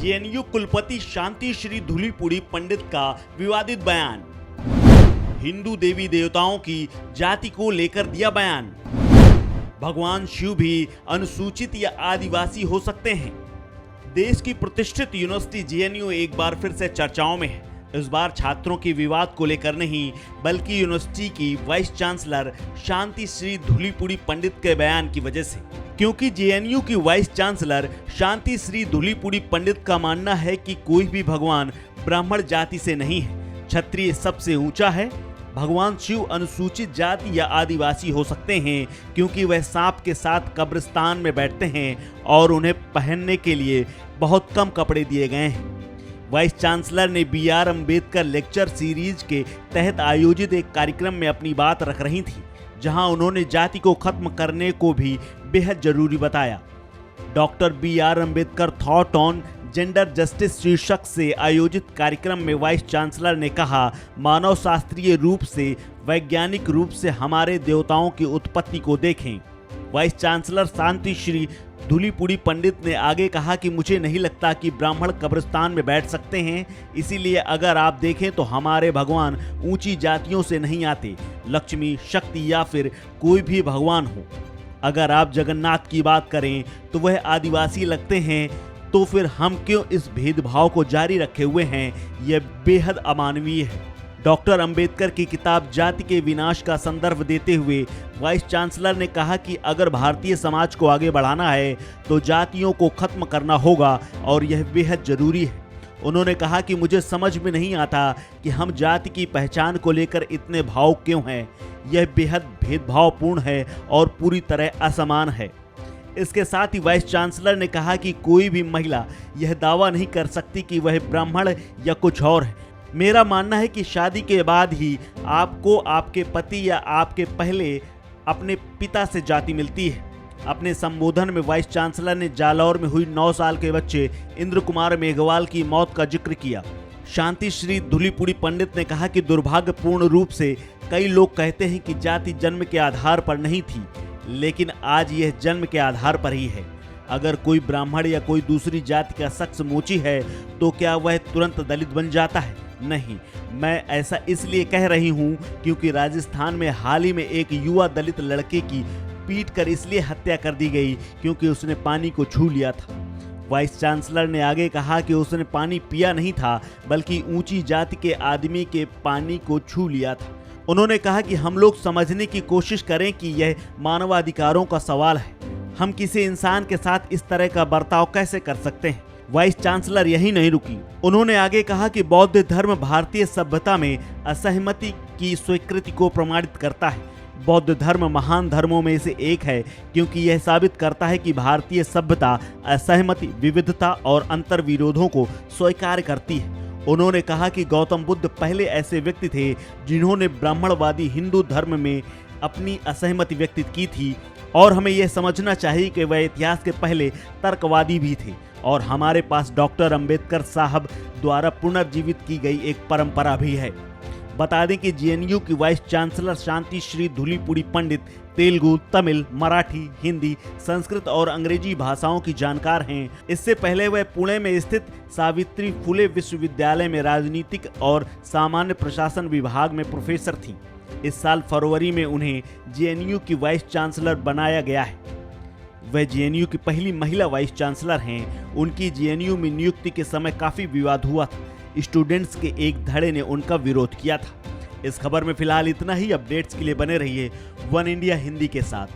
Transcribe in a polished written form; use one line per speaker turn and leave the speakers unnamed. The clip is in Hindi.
जेएनयू कुलपति शांति श्री धूलीपुड़ी पंडित का विवादित बयान। हिंदू देवी देवताओं की जाति को लेकर दिया बयान। भगवान शिव भी अनुसूचित या आदिवासी हो सकते हैं। देश की प्रतिष्ठित यूनिवर्सिटी जेएनयू एक बार फिर से चर्चाओं में है। इस बार छात्रों के विवाद को लेकर नहीं, बल्कि यूनिवर्सिटी की वाइस चांसलर शांति श्री धूलीपुड़ी पंडित के बयान की वजह से। क्योंकि जेएनयू की वाइस चांसलर शांति श्री धूलीपुड़ी पंडित का मानना है कि कोई भी भगवान ब्राह्मण जाति से नहीं है, क्षत्रिय सबसे ऊंचा है। भगवान शिव अनुसूचित जाति या आदिवासी हो सकते हैं क्योंकि वह सांप के साथ कब्रिस्तान में बैठते हैं और उन्हें पहनने के लिए बहुत कम कपड़े दिए गए हैं। वाइस चांसलर ने बी.आर. अम्बेडकर लेक्चर सीरीज के तहत आयोजित एक कार्यक्रम में अपनी बात रख रही थी, जहां उन्होंने जाति को खत्म करने को भी बेहद जरूरी बताया। Doctor B R. Ambedkar thought on gender justice शीर्षक से आयोजित कार्यक्रम में वाइस चांसलर ने कहा, मानव शास्त्रीय रूप से, वैज्ञानिक रूप से हमारे देवताओं की उत्पत्ति को देखें। वाइस चांसलर शांति श्री धूलीपुड़ी पंडित ने आगे कहा कि मुझे नहीं लगता कि ब्राह्मण कब्रिस्तान में बैठ सकते हैं, इसीलिए अगर आप देखें तो हमारे भगवान ऊंची जातियों से नहीं आते, लक्ष्मी, शक्ति या फिर कोई भी भगवान हो। अगर आप जगन्नाथ की बात करें तो वह आदिवासी लगते हैं, तो फिर हम क्यों इस भेदभाव को जारी रखे हुए हैं? यह बेहद अमानवीय है। डॉक्टर अंबेडकर की किताब जाति के विनाश का संदर्भ देते हुए वाइस चांसलर ने कहा कि अगर भारतीय समाज को आगे बढ़ाना है तो जातियों को खत्म करना होगा और यह बेहद जरूरी है। उन्होंने कहा कि मुझे समझ में नहीं आता कि हम जाति की पहचान को लेकर इतने भावुक क्यों हैं। यह बेहद भेदभावपूर्ण है और पूरी तरह असमान है। इसके साथ ही वाइस चांसलर ने कहा कि कोई भी महिला यह दावा नहीं कर सकती कि वह ब्राह्मण या कुछ और है। मेरा मानना है कि शादी के बाद ही आपको आपके पति या आपके पहले अपने पिता से जाति मिलती है। अपने संबोधन में वाइस चांसलर ने जालौर में हुई 9 साल के बच्चे इंद्र कुमार मेघवाल की मौत का जिक्र किया। शांति श्री धूलीपुड़ी पंडित ने कहा कि दुर्भाग्यपूर्ण रूप से कई लोग कहते हैं कि जाति जन्म के आधार पर नहीं थी, लेकिन आज यह जन्म के आधार पर ही है। अगर कोई ब्राह्मण या कोई दूसरी जाति का शख्स मोची है तो क्या वह तुरंत दलित बन जाता है? नहीं। मैं ऐसा इसलिए कह रही हूं क्योंकि राजस्थान में हाल ही में एक युवा दलित लड़के की पीट कर इसलिए हत्या कर दी गई क्योंकि उसने पानी को छू लिया था। वाइस चांसलर ने आगे कहा कि उसने पानी पिया नहीं था, बल्कि ऊंची जाति के आदमी के पानी को छू लिया था। उन्होंने कहा कि हम लोग समझने की कोशिश करें कि यह मानवाधिकारों का सवाल है। हम किसी इंसान के साथ इस तरह का बर्ताव कैसे कर सकते हैं? वाइस चांसलर यही नहीं रुकी। उन्होंने आगे कहा कि बौद्ध धर्म भारतीय सभ्यता में असहमति की स्वीकृति को प्रमाणित करता है। बौद्ध धर्म महान धर्मों में से एक है क्योंकि यह साबित करता है कि भारतीय सभ्यता असहमति, विविधता और अंतर विरोधों को स्वीकार करती है। उन्होंने कहा कि गौतम बुद्ध पहले ऐसे व्यक्ति थे जिन्होंने ब्राह्मणवादी हिंदू धर्म में अपनी असहमति व्यक्त की थी और हमें यह समझना चाहिए कि वह इतिहास के पहले तर्कवादी भी थे और हमारे पास डॉक्टर अंबेडकर साहब द्वारा पुनर्जीवित की गई एक परंपरा भी है। बता दें कि जेएनयू की वाइस चांसलर शांति श्री धूलीपुड़ी पंडित तेलुगु, तमिल, मराठी, हिंदी, संस्कृत और अंग्रेजी भाषाओं की जानकार हैं। इससे पहले वह पुणे में स्थित सावित्री फुले विश्वविद्यालय में राजनीतिक और सामान्य प्रशासन विभाग में प्रोफेसर थीं। इस साल फरवरी में उन्हें जेएनयू की वाइस चांसलर बनाया गया है। वह जेएनयू की पहली महिला वाइस चांसलर हैं। उनकी जेएनयू में नियुक्ति के समय काफी विवाद हुआ था। स्टूडेंट्स के एक धड़े ने उनका विरोध किया था। इस खबर में फिलहाल इतना ही। अपडेट्स के लिए बने रहिए वन इंडिया हिंदी के साथ।